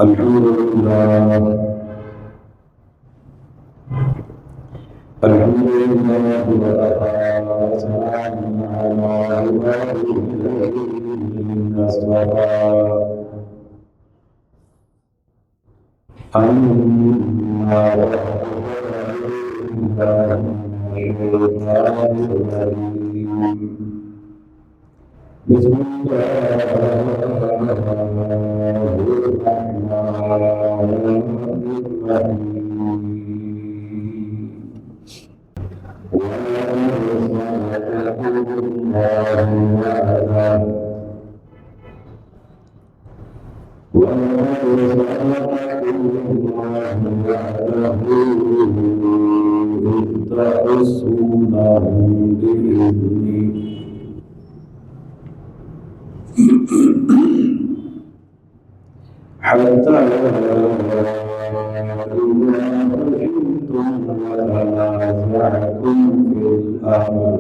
الحمد لله الحمد لله وسلام على عباده الذين اصطفى أما بسم الله الرحمن حتى وتنازعتم في الأمر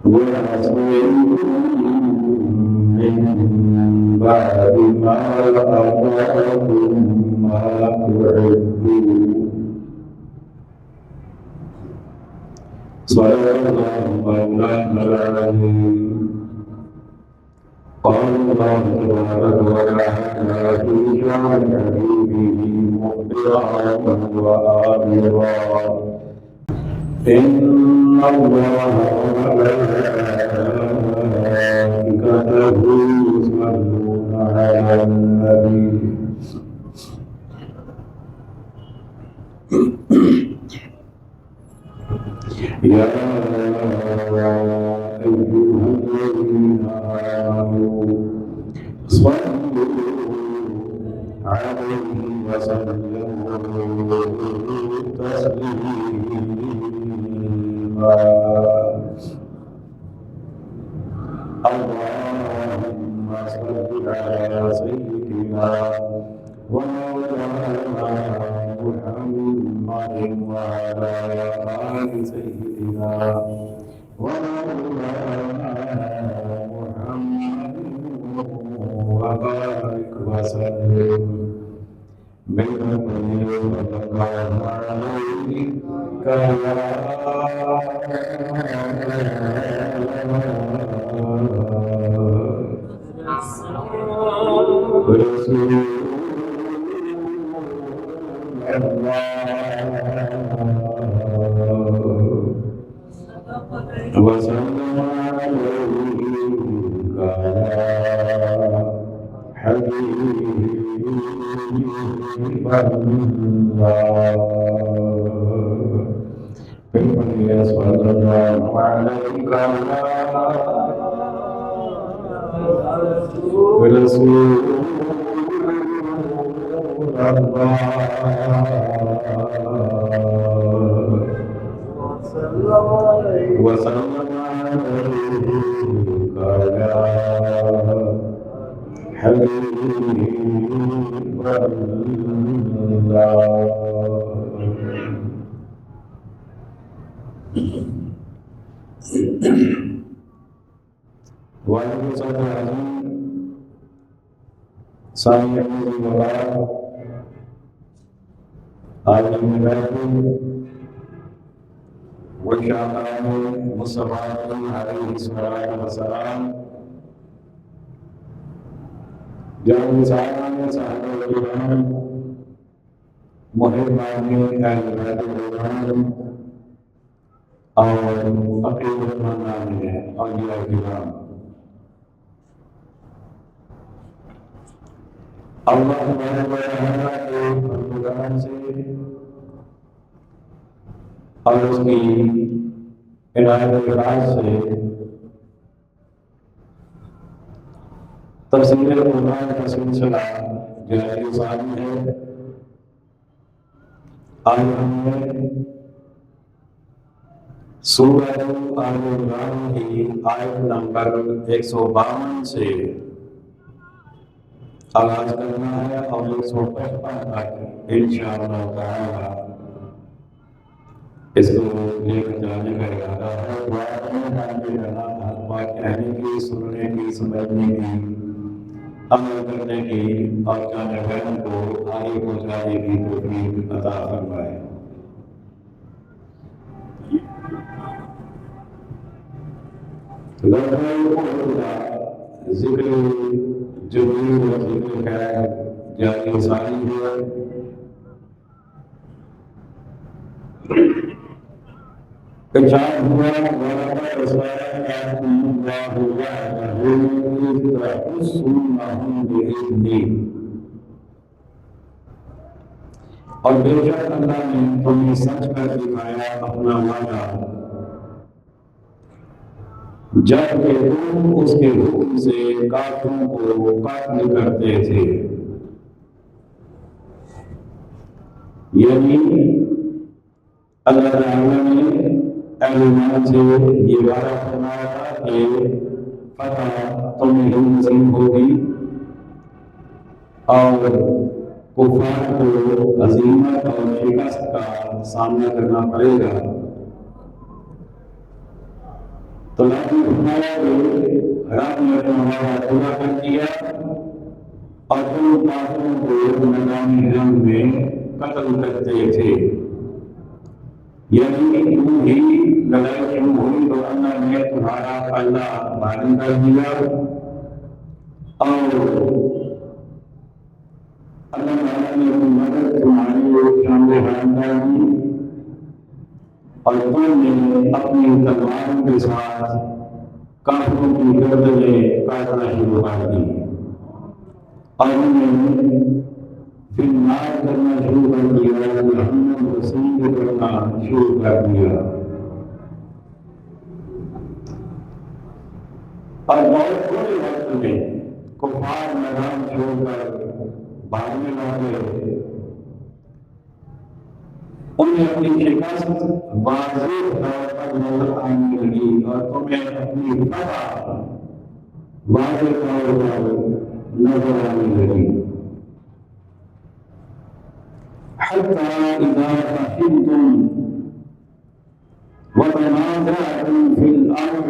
وعصيتم من بعد ما أراكم ما تحبون صدق الله مولانا العظيم قال الله تبارك وتعالى في شان حبيبه مخبرا وآمرا إن الله وملائكته يصلون على النبي يا أيها الذين آمنوا صلوا عليه وسلموا تسليما اللهم صل على سيدنا ومولانا محمد وعلى آل سيدنا ومولانا محمد وبارك وسلم بمن الله عليك رسول وسلم عليك حبيب الله بمن صلى الله عليك ورسول الله وسلم عليك يا حبيب الله وعليكم السلام سامعين الله آمين وشاء مصطفى عليه الصلاة والسلام جان سائر سائر الإمام محبان أهل الإمام اور فقیر المنان ہے اولیاء کرام اللہ سبحانہ و تعالیٰ کے بندگان سے اور اس کی عنایت و اعراض سے تفسیر قرآن کا سلسلہ جاری ثانی ہے. آج ہم نے سورہ آل عمران کی آیت نمبر 152 سے آغاز کرنا ہے اور 155 تک انشاءاللہ تعالی اس کو لے کر جانے کا ارادہ ہے. کہنے کی سننے کی سمجھنے کی عمل کرنے کی اور جان بہن کو آگے پہنچانے کی توفیق عطا فرمائے۔ ذکر جبریل و ذکر خیر جاری ساری ہے۔ ارشاد ہوا وَلَقَدْ صَدَقَكُمُ اللَّهُ وَعْدَهُ إِذْ تَحُسُّونَهُم بِإِذْنِهِ، اور بے شک اللہ نے تمہیں سچ کر دکھایا اپنا وعدہ جب کہ تم اس کے حکم سے کافروں کو قتل کرتے تھے۔ یعنی اللہ تعالیٰ نے اہل ایمان سے یہ وعدہ فرمایا تھا کہ فتح تمہیں نصیب ہوگی اور کفار کو ہزیمت اور شکست کا سامنا کرنا پڑے گا۔ تو لازم فرمایا کہ رب نے ہمارا پورا کر دیا اور تم کافروں کو میدان جنگ میں قتل کرتے تھے۔ یعنی یوں ہی لڑائی شروع ہوئی تو اللہ نے تمہارا پلہ بھاری کر دیا اور اللہ تعالیٰ نے مدد تمہاری سامنے بیان کر دی اور تم نے اپنی تلواروں کے ساتھ کافروں کی گردنیں کاٹنا شروع کر دی اور انہیں پھر مار کرنا شروع کر دیا، جہنم رسید کرنا شروع کر دیا۔ اور بہت تھوڑے وقت میں کفار میدان چھوڑ کر بھاگنے لگے، انہیں اپنی شکست واضح طور پر نظر آنے لگی اور تمہیں اپنی فتح واضح طور پر نظر آنے لگی۔ حتى إذا فشلتم وتنازعتم في الأمر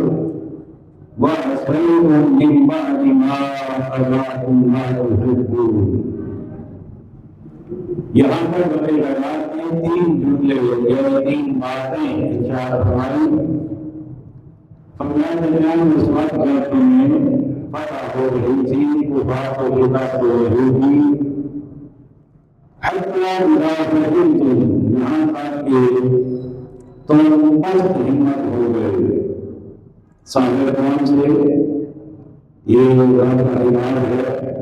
وعصيتم من بعد ما أراكم ما تحبون۔ یہاں پر بڑے حضرات نے تین جملے یا تین باتیں ارشاد فرمائی۔ فرمایا اس وقت جب تمہیں فتح ہو رہی تھی، کفار کو شکست ہو رہی تھی، یہاں تک کہ تم پست ہمت ہو گئے۔ صاحب کون سے یہ رب کا ایمان ہے،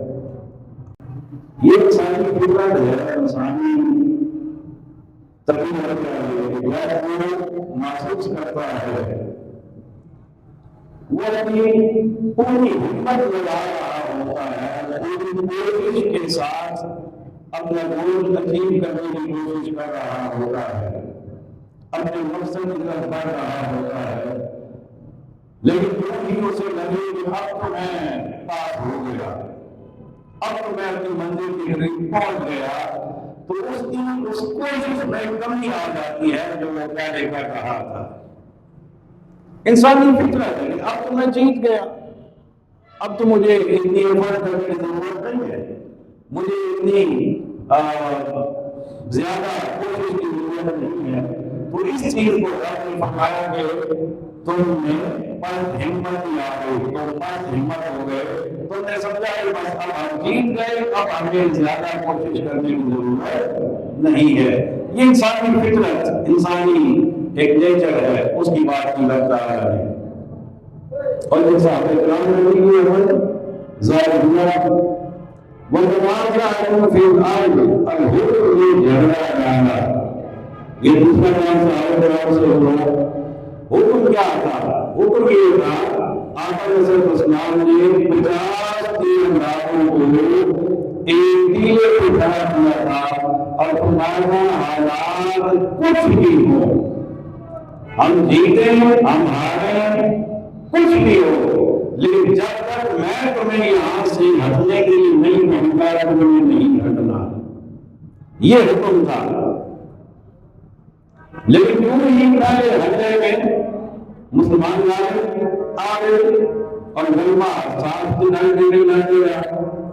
یہ انسانی فطرت ہے، انسانی طبیعت ہے کہ وہ محسوس کرتا ہے وہ اپنی پوری ہمت لگا رہا ہوتا ہے، پوری کوشش کے ساتھ اپنا گول اچیو کرنے کی کوشش کر رہا ہوتا ہے، اپنے مقصد کی طرف بڑھ رہا ہوتا ہے، لیکن جو بھی اسے لگے کہ اب تو میں پاس ہو گیا، اب تو میں اپنی منزل کے قریب پہنچ گیا، تو اس کوشش میں کمی آ جاتی ہے جو وہ پہلے کر رہا تھا۔ انسانی فطرت ہے، اب تو میں جیت گیا، اب تو مجھے اتنی عمر کرنے کی ضرورت نہیں ہے، مجھے اتنی زیادہ کوشش کی ضرورت نہیں ہے۔ تو اس چیز کو رب نے فرمایا کہ تم نے پست ہمت لا گئے، تم پست ہمت ہو گئے، تم نے سمجھا کہ بس اب ہم جیت گئے، اب ہمیں زیادہ کوشش کرنے کی ضرورت نہیں ہے۔ یہ انسانی فطرت، انسانی ایک نیچر ہے، اس کی بات کی لگتا ہے۔ اور جیسا صحابہ کرام نے بھی یہ عمل ظاہر ہوا، وَتَنَازَعْتُمْ فِي الْأَمْرِ، الْحُكْمُ جھگڑا ڈالا، یہ دوسرا نام صحابہ کرام سے ہوا۔ حکم کیا تھا؟ حکم یہ تھا آقا صلی اللہ علیہ وسلم نے 50 تیراندازوں کو ایک تیرے پہ کھڑا کیا تھا اور تمہارا حالات کچھ بھی ہو، ہم جیتے ہم ہارے کچھ بھی ہو، لیکن جب تک میں تمہیں یہاں سے ہٹنے کے لیے نہیں کہوں گا تمہیں نہیں ہٹنا، یہ حکم تھا۔ لیکن کیوں نہیں پہلے ہٹے میں مسلمان آگے اور غلبہ صاحب کی نال دینے لگ گیا،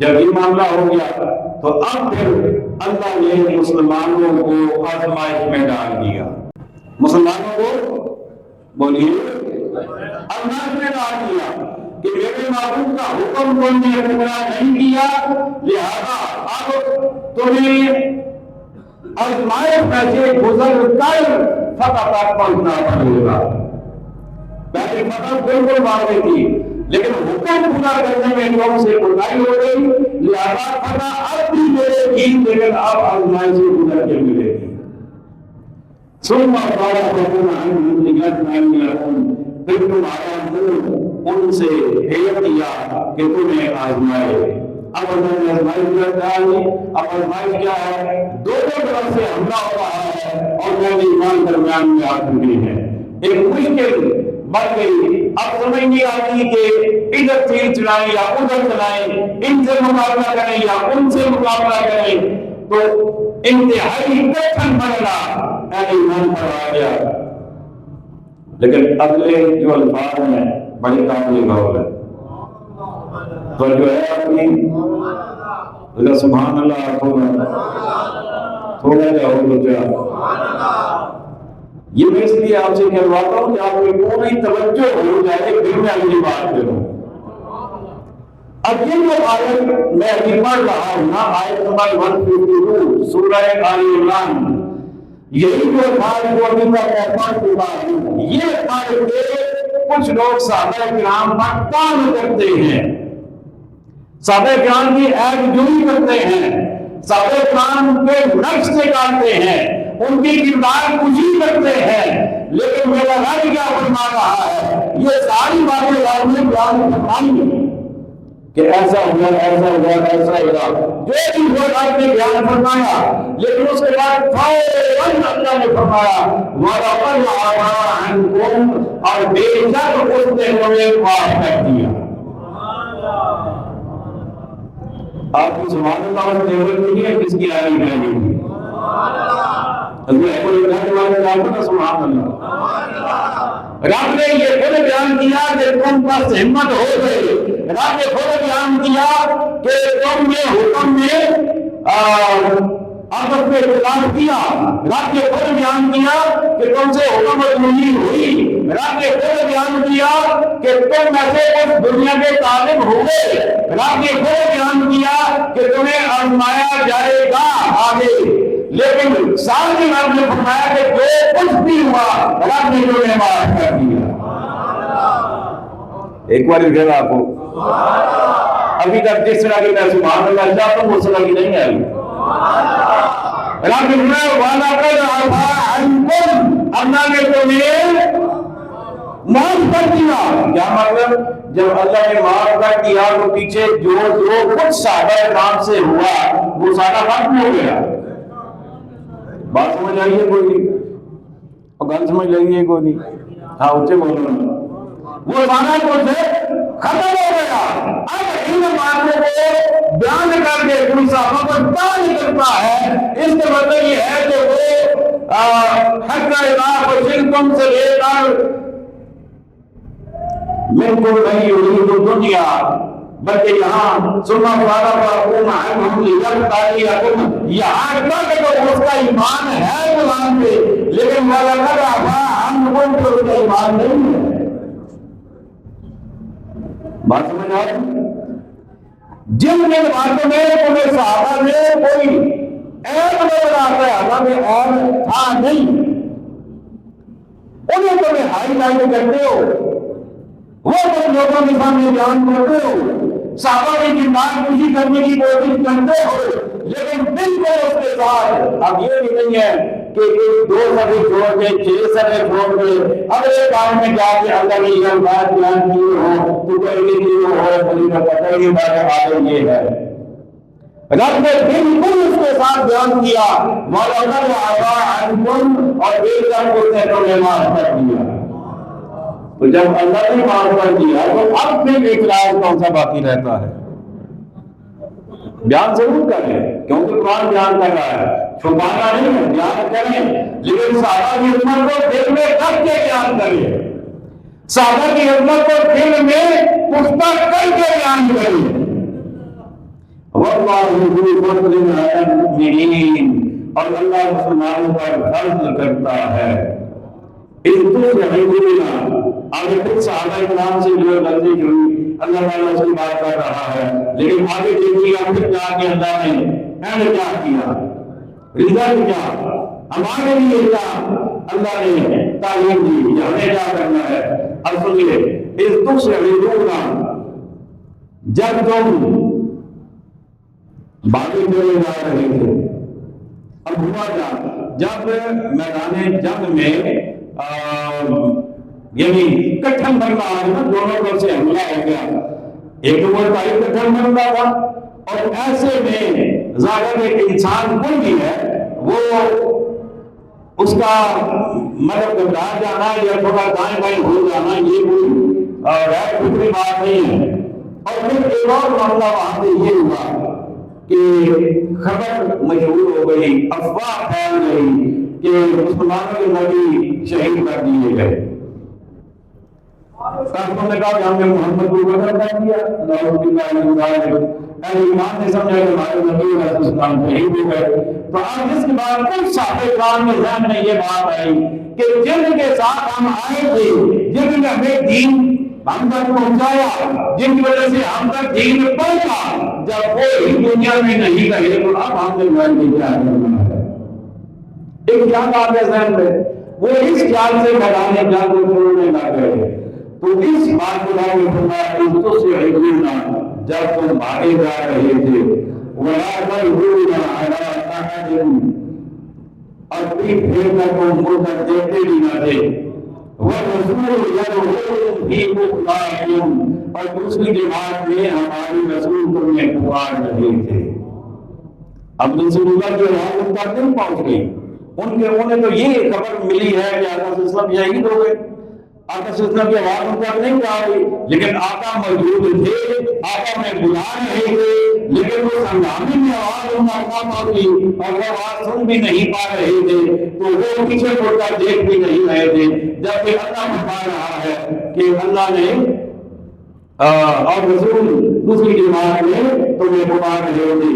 جب یہ معاملہ ہو گیا تو اب پھر اللہ نے مسلمانوں کو آزمائش میں ڈال دیا. مسلمانوں کو بولیے آزمائش میں ڈال دیا کہ میرے معبود کا حکم تم نے پورا نہیں کیا، لہذا اب تمہیں آزمائش میں سے گزر کر فتح تک پہنچنا پڑے گا. پہلے فتح بالکل مانگی تھی لیکن حکم پورا کرنے میں تم سے کوتاہی ہو گئی، لہذا فتح اب بھی ملے گی لیکن اب آزمائش سے گزر کے ملے گی. ثم صارفكم عنهم ليجعلكم لكم، پھر تمہارا منہ ان سے پھیر دیا کہ تمہیں آزمائے. اب اللہ نے آزمائش کرتا ہے. اب آزمائش کیا ہے؟ دونوں طرف سے حملہ ہو رہا ہے اور میں نے ایمان درمیان میں آ چکی ہے. ایک مشکل بڑھ گئی. اب سمجھ نہیں آتی کہ ادھر تیر چلائیں یا ادھر چلائیں، ان سے مقابلہ کریں یا ان سے مقابلہ کریں. تو انتہائی کٹھن مرحلہ ایمان پر آ گیا. لیکن اگلے جو الفاظ ہیں بڑے قابل غور ہے. تو جو ہے اپنی سبحان اللہ تھوڑا جا ہو جا. یہ میں اس لیے آپ سے کہلواتا ہوں کہ آپ کو پوری توجہ ہو جائے پھر میں اگلی بات کروں. اب یہ جو آیت میں ابھی پڑھ رہا ہوں نا، آیت نمبر 152 سورہ آل عمران، یہی جو بات کو ابھی تک پڑھ چکا ہوں، یہ پڑھ کے کچھ لوگ صحابہ کرام پر کام کرتے ہیں، صحابہ کرام کی عیب جوئی کرتے ہیں، صحابہ کرام کے نقش نکالتے ہیں، ان کی کردار کشی کرتے ہیں. لیکن میرا رب کیا فرما رہا ہے؟ یہ ساری باتیں آپ نے بیان فرمائی کہ ایسا ہوا ایسا ہوا ایسا ہوا، جو چیز آپ نے بیان فرمایا، لیکن اس کے بعد فوراً اللہ نے فرمایا وَلَقَدْ عَفَا عَنْكُمْ، اور بے شک اس نے ہمیں معاف کر دیا. آپ کی سبحان اللہ اور دیور نہیں ہے کس کی آئی ہے نہیں. سبحان اللہ. رب نے یہ خود بیان کیا کہ تم بس ہمت ہو گئے. رب نے خود بیان کیا کہ تم نے حکم میں آپس میں اختلاف کیا. رب نے خود بیان کیا کہ تم سے حکم نہیں ہوئی. رب نے خود بیان کیا کہ تم میں سے کچھ دنیا کے طالب ہوئے. رب نے خود بیان کیا کہ تمہیں آزمایا جائے گا آگے. لیکن ساتھ ہی رب نے فرمایا کہ جو کچھ بھی ہوا رب نے تمہیں معاف کر دیا. ایک بار پھر آپ کو ابھی تک جس طرح کی میں سبحان اللہ چاہتا ہوں اس طرح کی نہیں آئی. رب نے فرمایا وَلَقَدْ عَفَا عَنْكُمْ، اللہ نے تمہیں معاف کر دیا. کیا مطلب؟ جب اللہ نے معاف کر دیا تو پیچھے جو کچھ صحابہ کرام سے ہوا وہ سارا ختم ہو گیا. بات سمجھ آئیے کوئی نہیں؟ اور گل سمجھ لگی ہے کوئی نہیں؟ ہاں اچھے بولو. وہ سارا کچھ ختم ہو گیا. اب ان باتوں کو بیان کر کے کوئی صحابہ کو پتہ نہیں کرتا ہے. اس کا مطلب یہ ہے کہ وہ حق اللہ و شرکم سے لے کر من کو نہیں یرید دنیا، بلکہ یہاں سننا پڑا ہم یہاں تک تو اس کا ایمان ہے قرآن پہ، لیکن وَلَقَدْ عَفَا عَنْكُمْ تو اس کا ایمان نہیں ہے. بات سمجھ آئے؟ جن باتوں میں تمہیں صحابہ میں کوئی عیب نظر آتا ہے، ہمیں عیب تھا نہیں، انہیں تمہیں ہائی لائٹ کرتے ہو، وہ تم لوگوں کے سامنے بیان کرتے ہو، صحابہ کی کردار کشی کرنے کی کوشش کرتے ہو، لیکن بالکل اس کے ساتھ اب یہ بھی نہیں ہے کہ ایک 2 صفحے چھوڑ کے 6 صفحے چھوڑ کے اگلے کام میں جا کے اللہ کی یہ بات بیان کی ہو تو کہیں گے ہو مجھے کا پتہ نہیں بات آگے یہ ہے. رب نے بالکل اس کے ساتھ بیان کیا وَلَقَدْ عَفَا عَنْكُمْ، اور بے شک اس نے تمہیں معاف کر دیا. تو جب اللہ نے معاف کر دیا تو اب پھر اخلاص کون سا باقی رہتا ہے؟ بیان ضرور کریں کیونکہ قرآن بیان کر رہا ہے، چھپانا نہیں، بیان کریں، لیکن صحابہ کی عظمت کو دل میں رکھ کے بیان کریں، صحابہ کی عظمت کو دل میں پختہ کر کے بیان کریں. واللہ ذو فضل علی المؤمنین، اور اللہ مسلمانوں پر فضل کرتا ہے۔ اس تسعدون، آگے کچھ صحابہ کرام سے جو غلطی ہوئی اللہ تعالیٰ اس کی بات کر رہا ہے، لیکن آگے دیکھیے پھر جا کے اللہ نے کیا کیا، رزلٹ کیا، ہمارے لیے کیا اللہ نے تعلیم دی کہ ہمیں کیا کرنا ہے۔ اب سنیے، اس تسعدون، جب تم باغی چلے جا رہے تھے، اب ہوا کیا، جب میدان جنگ میں یعنی کٹھن بننا آ گیا، دونوں طرف سے حملہ ہو گیا، ایک عمر کا ایک کٹھن بننا تھا، اور ایسے میں ظاہر ایک انسان کوئی بھی ہے وہ اس کا مطلب گھبرا جانا یا تھوڑا دائیں بائیں ہو جانا یہ کوئی غیر فطری بات نہیں ہے۔ اور پھر ایک اور معاملہ وہاں سے یہ ہوا کہ خبر مشہور ہو گئی، افواہ پھیل گئی کہ مسلمانوں کے نبی شہید کر دیے گئے۔ کافروں نے کہا کہ ہم نے محمد کو قتل کر دیا، نعوذ باللہ من ذالک، اہل ایمان نے سمجھا کہ ہمارے نبی علیہ السلام شہید ہو گئے۔ تو آج اس کے بعد کچھ صحابہ کرام کے ذہن میں یہ بات آئی کہ جن کے ساتھ ہم آئے تھے، جن نے ہمیں دین ہم تک پہنچایا، جن کی وجہ سے ہم تک دین پہنچا، جب کوئی دنیا میں نہیں رہے تو اب ہم نے کیا کرنا ہے۔ ایک خیال آ گیا ذہن میں، وہ اس خیال سے میدان جنگ کو چھوڑنے لگ گئے۔ تو اس بات کو اللہ نے فرمایا تسعدون، جب تم بھاگے جا رہے تھے، ولا تلوون علی احد، اور پیٹھ پھیر کر تم مڑ کر دیکھتے بھی نہ تھے، والرسول یدعوکم فی اخراکم، اور دوسری جماعت میں ہماری رسول تمہیں پکار رہے تھے۔ اب رسول اللہ کے وہاں تک نہیں پہنچ گئی، انہیں تو یہ خبر ملی ہے کہ آقا صلی اللہ علیہ وسلم شہید ہو گئے، آقا صلی اللہ علیہ وسلم کی آواز ان تک نہیں جا رہی، لیکن آقا موجود تھے، آقا میں بلا رہے تھے، لیکن وہ ہنگامے میں آواز ان تک نہ پہنچی، اور وہ آواز سن بھی نہیں پا رہے تھے، تو وہ پیچھے مڑ کر دیکھ بھی نہیں رہے تھے۔ جب کہ اللہ بتا رہا ہے کہ اللہ نے اور رسول دوسری جماعت میں تمہیں پکار رہے تھے،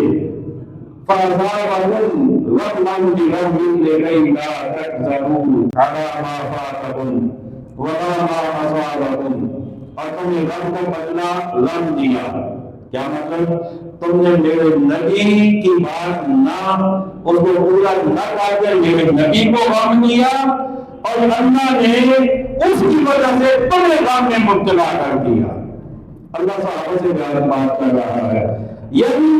فَأَصَابَهُمْ غَمٌّ بِغَمٍّ لِكَيْ لَا تَحْزَنُوا عَلَىٰ مَا فَاتَكُمْ وَلَا مَا أَصَابَكُمْ، اور تم نے غم کو بدلہ غم دیا۔ کیا مطلب؟ تم نے میرے نبی کی بات نہ اس کو پورا نہ کر کے میرے نبی کو غم دیا، اور اللہ نے اس کی وجہ سے تمہیں غم میں مبتلا کر دیا۔ اللہ صحابہ سے زیادہ بات کر رہا ہے، یعنی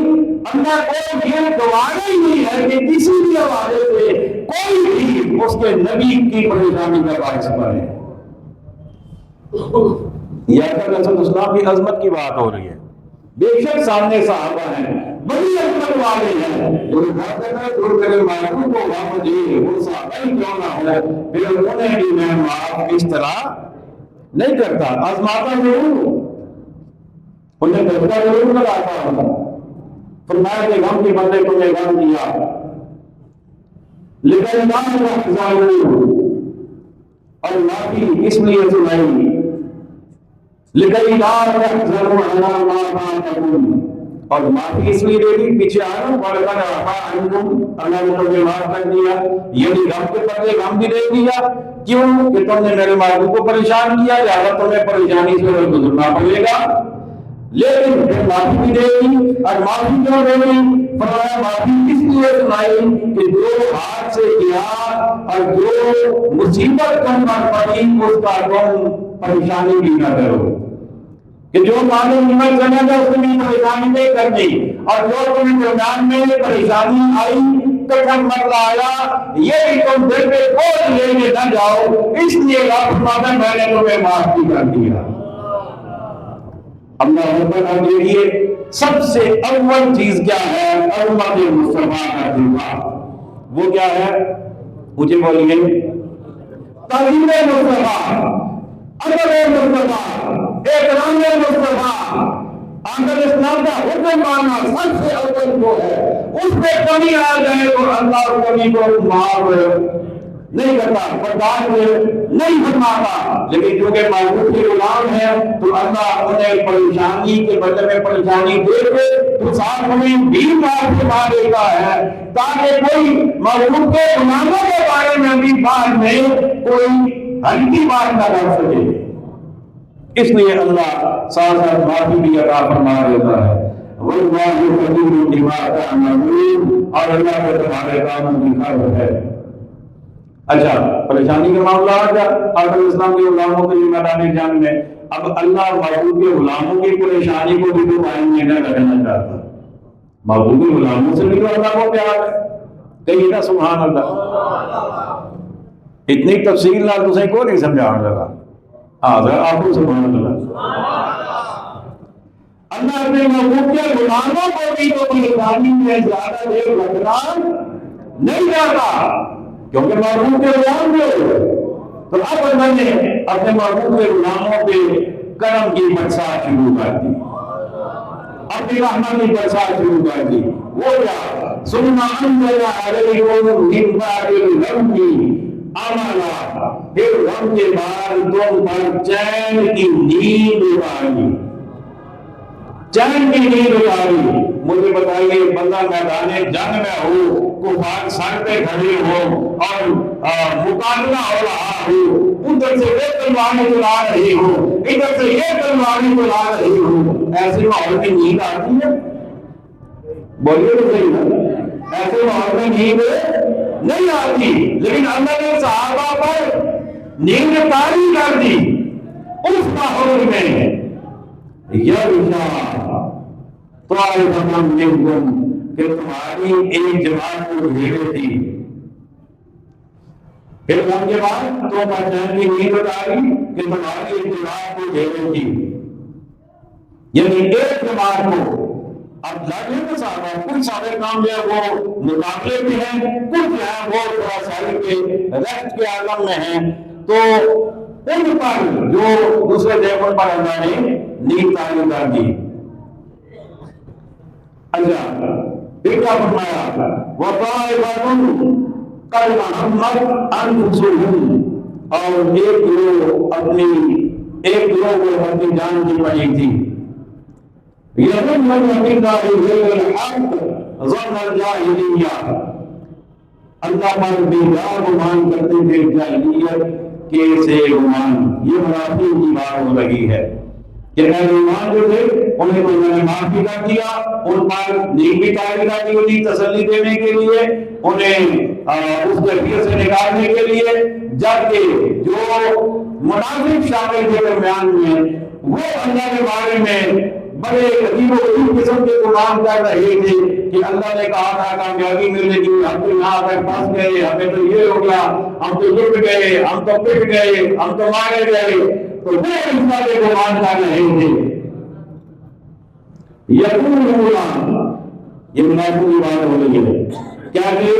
اللہ کو یہ گوارا ہی نہیں ہے کہ کسی بھی حوالے سے کوئی بھی اس کے نبی کی پریشانی کا باعث بنے۔ یہ رسول اسلام کی عظمت کی بات ہو رہی ہے، بے شک سامنے صحابہ ہیں، بڑی عظمت والے ہیں، جو معلوم کو وہاں دے وہ صحابہ ہی کیوں نہ ہو، پھر انہیں بھی میں معاف اس طرح نہیں کرتا، آزماتا ضرور، انہیں دھچکا ضرور لگاتا ہوں۔ فرمایا کہ غم کے بندے کو نے غم دیا، لیکن نام تحزنوا، اور معافی اس لیے سنائی، لیکن لا تحزنوا علی ما فاتکم، اور معافی اس لیے دے دی، پیچھے آنا وَلَقَدْ عَفَا عَنْکُمْ، اللہ نے تمہیں معاف کر دیا، یعنی غم کے بدلے غم بھی دے دیا۔ کیوں؟ کہ تم نے میرے محبوب کو پریشان کیا، لہٰذا تمہیں پریشانی سے گزرنا پڑے گا، لیکن پھر معافی بھی دے گی۔ اور معافی کیوں دے گی؟ فرمایا معافی اس لیے سنائی کہ جو ہاتھ سے کیا اور جو مصیبت تم پر پڑی اس کا تم پریشانی بھی نہ کرو، کہ جو مالے نمت کرنا تھا اس میں پریشانی نہیں کرنی، اور جو تمہیں درمیان میں پریشانی آئی، کٹھن مسئلہ آیا، یہ بھی تم دل پہ بوجھ لے کے نہ جاؤ، اس لیے میں نے تمہیں معاف بھی کر دیا۔ اللہ تعالیٰ دیکھیے سب سے اول چیز کیا ہے؟ امت مصطفیٰ کا دفاع، وہ کیا ہے؟ مجھے بولیے، تعظیم مصطفیٰ، ادب مصطفیٰ، احترام مصطفیٰ، آخر اسلام کا حکم ماننا سب سے اول وہ ہے، اس پہ کمی آ جائے تو اللہ کمی کو معاف نہیں کرتا، برداشت نہیں فرماتا، لیکن چونکہ معبود کے غلام ہے تو اللہ انہیں پریشانی کے بدلے میں پریشانی دے کے تو ساتھ ہمیں بھی بات فرما دیتا ہے تاکہ کوئی معبود کے غلاموں کے بارے میں بھی بعد میں کوئی ہلکی بات نہ کر سکے۔ اس لیے اللہ ساتھ ساتھ معافی بھی عطا فرما دیتا ہے۔ واللہ خبیر بما تعملون، اور اللہ کو تمہارے کاموں کی خبر ہے۔ اچھا، پریشانی کا معاملہ آ گیا آدم اسلام کے غلاموں کے میدان جنگ میں، اب اللہ معبود کے غلاموں کی پریشانی کو بھی تو معنی نہ لگانا چاہتا، معبود کے غلاموں سے بھی تو اللہ کو پیار ہے، کہیں نا سبحان اللہ۔ اتنی تفصیل نہ تجھے کو نہیں سمجھانے لگا، ذرا آپ کو سبحان اللہ۔ اللہ اپنے محبوب کے غلاموں کو بھی تو پریشانی میں زیادہ دیر رکھنا نہیں چاہتا، کیونکہ محبوب کے غلام جو تو اب اللہ نے اپنے محبوب کے غلاموں پہ کرم کی برسات شروع کر دی، اپنی رحمت کی برسات شروع کر دی۔ وہ کیا؟ ثم انزل علیکم من بعد الغم عملا، پھر غم کے بعد تم پر چین کی نیند اتاری، چین کی نیند اتاری۔ مجھے بتائیے، بندہ میدان جنگ میں ہو، کفار سر پہ کھڑے ہو اور مقابلہ ہو رہا ہو، ادھر سے یہ تلواریں چلا رہی ہو، ادھر سے یہ تلواریں چلا رہی ہو، ایسے ماحول میں نیند آتی ہے؟ بولیے تو صحیح نا، ایسے ماحول میں نیند نہیں آتی، لیکن اللہ نے صحابہ پر نیند طاری کر دی اس ماحول میں۔ یغشا طائفۃ منکم، کہ تمہاری ایک جماعت کو گھیرے تھی، پھر ان کے بعد تو پہچان کی نیند اتاری کہ تمہاری ایک جماعت کو گھیرے تھی، یعنی ایک جماعت کو۔ اب ظاہر ہے صحابہ کچھ سارے کام جو ہے وہ مقابلے کے ہیں، کچھ جو ہے وہ تھوڑا سارے کے ریسٹ کے عالم میں ہیں، تو ان پر جو دوسرے دیوبند پر اللہ نے نیند طاری کر دی۔ اچھا، پھر کیا فرمایا؟ وَطَائِفَةٌ قَدْ أَهَمَّتْ أَنفُسُهُمْ، اور ایک گروہ کو اپنی جان کی پڑی تھی۔ يَظُنُّونَ بِاللَّهِ غَيْرَ الْحَقِّ ظَنَّ الْجَاهِلِيَّةِ، اللہ پر بیجا گمان کرتے تھے جاہلیت کے سے گمان۔ یہ منافقین کی بات ہو رہی ہے کہ اہل ایمان جو تھے انہیں تو میں نے معاف بھی کر دیا، ان پر نیک بھی طاری کر دی ہوتی تسلی دینے کے لیے، انہیں اس کیفیت سے نکالنے کے لیے، جبکہ جو منافق شامل تھے درمیان میں وہ اللہ کے بارے میں بڑے عجیب و غریب قسم کے گمان کر رہے تھے کہ اللہ نے کہا تھا کامیابی ملے گی، ہم تو یہاں تک پھنس گئے، ہمیں تو یہ ہو گیا، ہم تو لٹ گئے، ہم تو پٹ گئے، ہم تو مارے گئے، تو وہ اس طرح کے گمان کر رہے تھے۔ یقولون، یہ منافقوں کی بات ہو رہی ہے، کیا کہ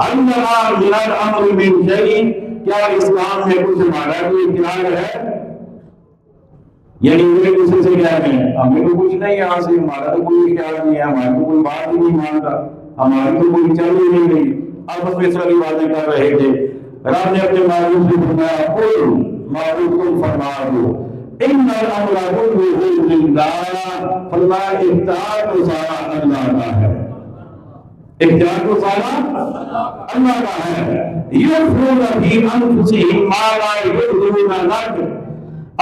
انما من الامر من شیء، کیا اس کام میں کچھ ہمارا کوئی اختیار ہے؟ یعنی میرے دوسرے سے کیا ہے، ہمیں تو کچھ نہیں، یہاں سے ہمارا تو کوئی خیال نہیں ہے، ہماری تو کوئی بات ہی نہیں مانتا، ہماری تو کوئی چل ہی نہیں رہی، آپس میں ساری باتیں کر رہے تھے۔ رب نے اپنے معروف سے فرمایا، قل معروف تم فرما دو، ان الامر كله للہ، فرمایا اختیار تو سارا اللہ کا ہے، اختیار تو سارا اللہ کا ہے۔ یخفون فی انفسہم ما لا یبدون لک،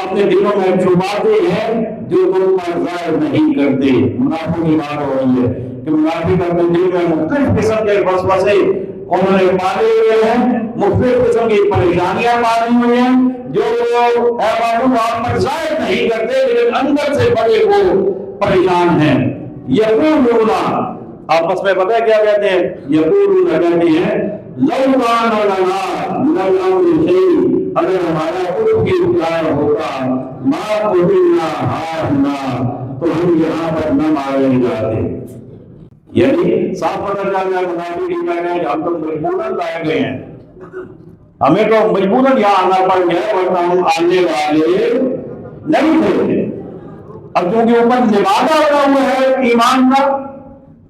اپنے دلوں میں چھپاتے ہیں جو تم پر ظاہر نہیں کرتے۔ منافق کی بات ہو رہی ہے کہ منافق اپنے دل میں مختلف قسم کے وسوسے انہوں نے پالے ہوئے ہیں، مختلف قسم کی پریشانیاں پالی ہوئی ہیں جو وہ آپ پر ظاہر نہیں کرتے، لیکن اندر سے بڑے وہ پریشان ہیں۔ یقولون، آپس میں پتہ کیا کہتے ہیں؟ یقولون کہتے ہیں لو کان لنا من الامر شیء، اگر ہمارا کچھ بھی اختیار ہوتا، ما قتلنا ہاہنا، تو ہم یہاں پر نہ مارے جاتے۔ یعنی صاف پتہ چل رہا ہے منافق یہ کہہ رہے ہیں کہ ہم تو مجبوراً لائے گئے ہیں، ہمیں تو مجبوراً یہاں آنا پڑ گیا، ورنہ ہم آنے والے نہیں تھے۔ اب کیونکہ اوپر لبادہ لگا ہوا ہے ایمان کا،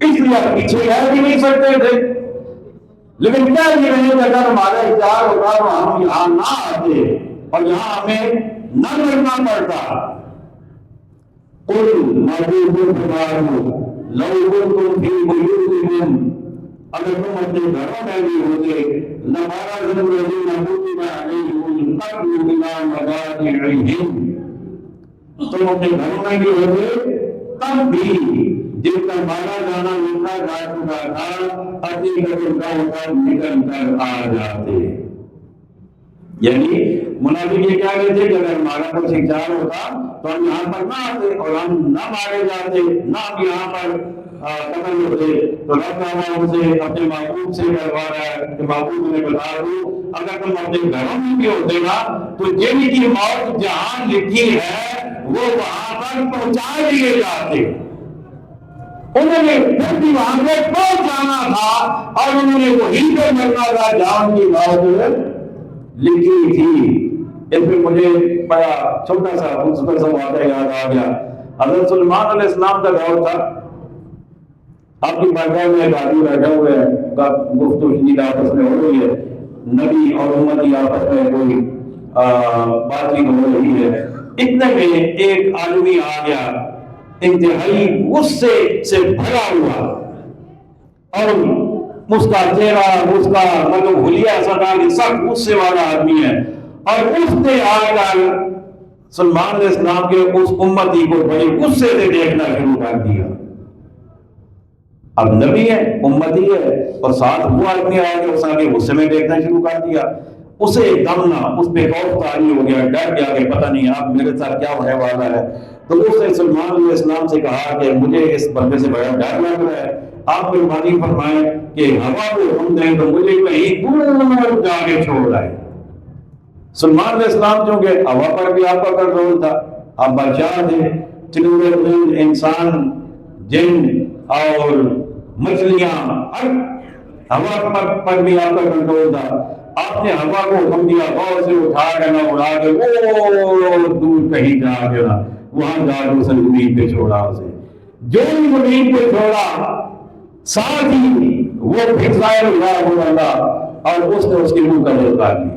اس لیے پیچھے رہ بھی نہیں سکتے تھے۔ لیکن کیا یہ نہیں کہ اگر ہمارا اختیار ہوتا تو ہم یہاں نہ آتے اور یہاں ہمیں نہ لڑنا پڑتا. قل محبوب لو کنتم فی بیوتکم، اگر تم اپنے گھروں میں بھی ہوتے لبارز الذین کتب علیہم القتل الی مضاجعہم، تم اپنے گھروں میں بھی ہوتے تب بھی جن کا مارا جانا لکھا جا چکا تھا اپنی قتل کا ہوتا نکل کر آ جاتے. یعنی منافق یہ کیا کہتے کہ اگر ہمارا کچھ اختیار ہوتا تو ہم یہاں پر نہ آتے اور ہم نہ مارے جاتے، نہ ہم یہاں پر قتل ہوتے. تو رب تعالیٰ ان سے اپنے محبوب سے کروا رہا ہے کہ محبوب نے بتا دو اگر تم اپنے گھروں میں بھی ہوتے نا تو جن کی موت جہاں لکھی ہے وہ وہاں پر پہنچا دیے جاتے. انہوں نے پھر بھی وہاں پہ پہنچ جانا تھا اور انہوں نے وہیں پہ مرنا تھا جہاں ان کی موت لکھی تھی. اس میں مجھے بڑا چھوٹا سا خوبصورت سا واقعہ یاد آ گیا. حضرت سلیمان علیہ السلام کا دور تھا. آپ کی بارگاہ میں ایک آدمی بیٹھا ہوئے ہیں، گفتگو شنید آپس میں ہو رہی ہے، نبی اور امتی آپس میں کوئی بات چیت ہو رہی ہے. اتنے میں ایک آدمی آ گیا انتہائی غصے سے بھرا ہوا اور اس کا چہرہ اس کا مطلب حلیہ سدا کہ سخت غصے والا آدمی ہے، اور اس نے آ کر سلمان علیہ السلام کے اس امتی کو بڑے غصے سے دیکھنا شروع کر دیا. اب نبی ہے، امتی ہے، اور ساتھ وہ آدمی آ کے اس آگے غصے میں دیکھنا شروع کر دیا. اسے ایک دم نہ اس پہ خوف طاری ہو گیا، ڈر گیا کہ پتہ نہیں اب میرے ساتھ کیا ہونے والا ہے. تو اس نے سلمان علیہ السلام سے کہا کہ مجھے اس بندے سے بڑا ڈر لگ رہا ہے، آپ مہربانی فرمائیں کہ ہوا کو حکم دیں تو مجھے کہیں دور جا کے چھوڑ آئے. سلمان علیہ السلام چونکہ ہوا پر بھی آپ کا کنٹرول تھا، آپ بادشاہ تھے، چلوڑے انسان، جن اور مچھلیاں، ہوا پر بھی آپ کا کنٹرول تھا. آپ نے ہوا کو حکم دیا غور سے اٹھا کے نہ اڑا کے وہ دور کہیں جا کے نہ وہاں جا کے اسے زمین پہ چھوڑا. اسے جو بھی زمین پہ چھوڑا ساتھ ہی وہ فضائل اللہ ہو رہا اور اس نے اس کی روح قبول کر لی،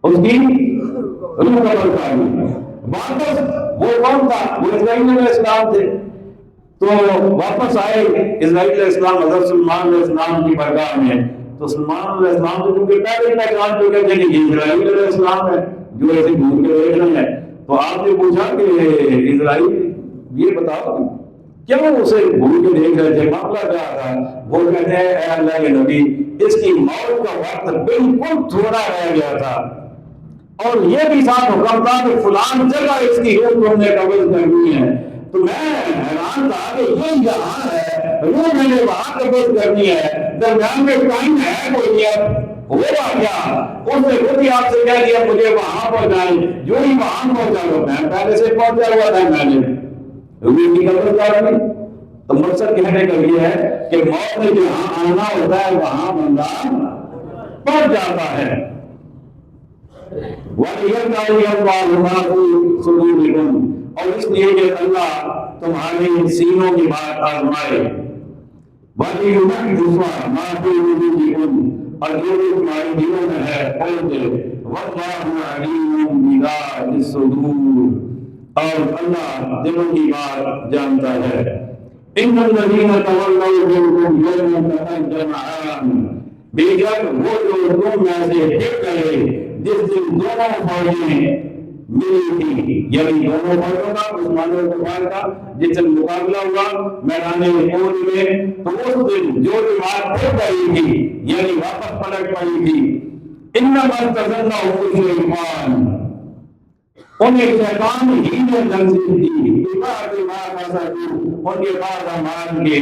اس کی روح قبول کر لی. واپس وہ کون تھا؟ وہ اسرائیل علیہ السلام تھے. تو واپس آئے اسرائیل علیہ السلام حضرت سلمان علیہ السلام کی بارگاہ میں. تو سلمان علیہ السلام کو چونکہ پہلے پہچان چکے تھے کہ یہ اسرائیل علیہ السلام ہے جو ایسے گھوم کے دیکھ رہے ہیں. تو آپ نے پوچھا کہ اسرائیل یہ بتاؤ کیا اسے گھوم کے دیکھ رہے تھے، معاملہ کیا تھا؟ وہ کہتے ہیں اے اللہ کے نبی اس کی موت کا وقت بالکل تھوڑا رہ گیا تھا اور یہ بھی ساتھ حکم تھا کہ فلان جگہ اس کی روح تم نے قبض کرنی ہے. تو میں حیران تھا کہ یہ جہاں ہے روح میں نے وہاں قبض کرنی ہے، درمیان میں ٹائم ہے کوئی نہیں. ہوا کیا؟ اس نے خود ہی آپ سے کہہ دیا مجھے وہاں پہنچائیں. جو ہی وہاں پہنچا لو میں پہلے سے پہنچا ہوا تھا، میں نے روح کی قبض کر لی. تو مقصد کہنے کا یہ ہے کہ موت میں جہاں آنا ہوتا ہے وہاں بندہ پہنچ جاتا ہے. اور اس لیے کہ اللہ تمہارے سینوں کی بات آزمائے، اور جو تمہارے دلوں میں ہے کھول دے. اور اللہ دلوں کی بات جانتا ہے. ان الذین تولوا منکم یوم التقى الجمعان، بے شک وہ جو تم میں سے ہٹ گئے جس دن دونوں فوجیں ملی تھی، یعنی دونوں فوجوں کا مسلمانوں و کفار کا جس دن مقابلہ ہوا میدان احد میں، تو اس دن جو جماعت ہٹ گئی تھی یعنی واپس پلٹ پڑی تھی، انما استزلهم الشیطان، انہیں شیطان ہی نے تنظیم دی ان کے بعد امان کے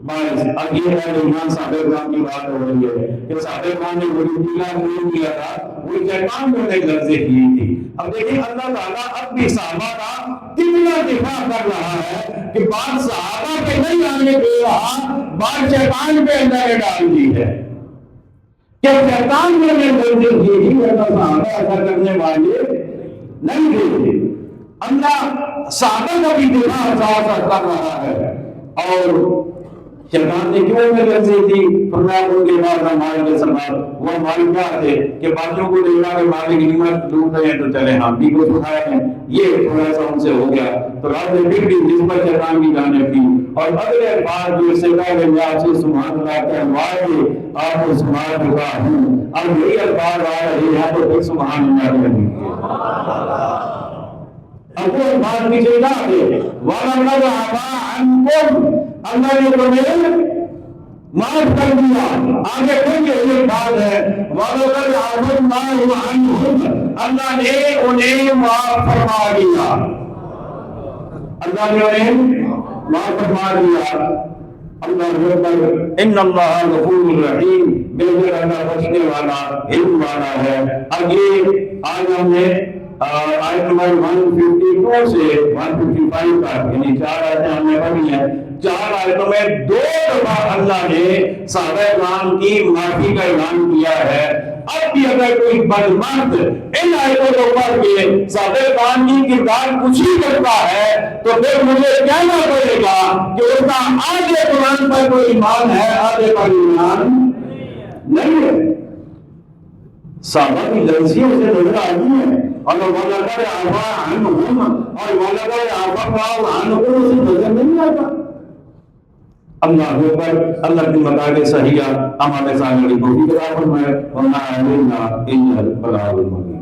باعث. اب یہ ہے ایمان صاحب اکرام کی بات ہو رہی ہے کہ صاحب اکرام نے وہی پیلا نہیں کیا تھا، وہ شیطان نے انہیں لفظیں کی تھی. اب دیکھیں اللہ تعالیٰ اب بھی صحابہ کا کتنا دفاع کر رہا ہے کہ بات صحابہ کے نہیں آنے دے رہا، بات شیطان پہ اندر ڈال دی ہے کہ شیطان نے لفظیں کی ہی اللہ صحابہ ایسا کرنے والے نہیں تھے. اللہ صحابہ کا بھی دفاع کر رہا ہے اور شیطان نے کیوں میں غرضی تھی؟ فرمایا ان کے بعد مالک کے سردار وہ مالک کیا تھے کہ باقیوں کو دیکھا کہ مالک نعمت لوٹ رہے ہیں تو چلے ہم بھی کو سکھایا ہے، یہ تھوڑا سا ان سے ہو گیا تو رات نے پھر بھی جس پر شیطان کی جانب کی اور اگلے الفاظ جو اس سے پہلے میں آپ سے سبحان اللہ کہلوا کے آپ کو سنا چکا ہوں، اب یہی الفاظ آ رہے ہیں تو پھر سبحان اللہ کہہ دیجیے۔ اب وہ الفاظ پیچھے نہ آتے وَلَقَدْ عَفَا عَنْكُمْ، اللہ نے تمہیں معاف کر دیا۔ آگے پھر یہ بات ہے وَلَقَدْ عَفَا اللَّهُ عَنْهُمْ، اللہ نے انہیں معاف فرما دیا، اللہ نے انہیں معاف فرما دیا۔ اللہ اکبر، ان اللہ غفور رحیم، بے شک اللہ بخشنے والا علم والا ہے۔ اب یہ آج ہم نے آیت نمبر 152 سے 155 تک یعنی 4 آیتیں ہم نے پڑھی ہیں۔ 4 آیتوں میں 2 دفعہ اللہ نے صحابہ کرام کی معافی کا اعلان کیا ہے۔ اب بھی اگر کوئی بدمرد ان آیتوں کو پڑھ کے صحابہ کرام کی کردار کشی کرتا ہے تو پھر مجھے کہنا پڑے گا کہ اس کا آدھے قرآن پر کوئی ایمان ہے، آدھے پر ایمان نہیں ہے۔ صحابہ کی لفظیوں سے نظر آتی ہے اور وَلَقَدْ عَفَا عَنْهُمْ اور وَلَقَدْ عَفَا اللَّهُ عَنْهُمْ سے نظر نہیں آتا۔ اللہ اکبر، اللہ کی مدار صحیحہ ہمارے سامنے توفیق عطا فرمائے، وَمَا عَلَيْنَا إِلَّا الْبَلَاغُ الْمُبِينُ۔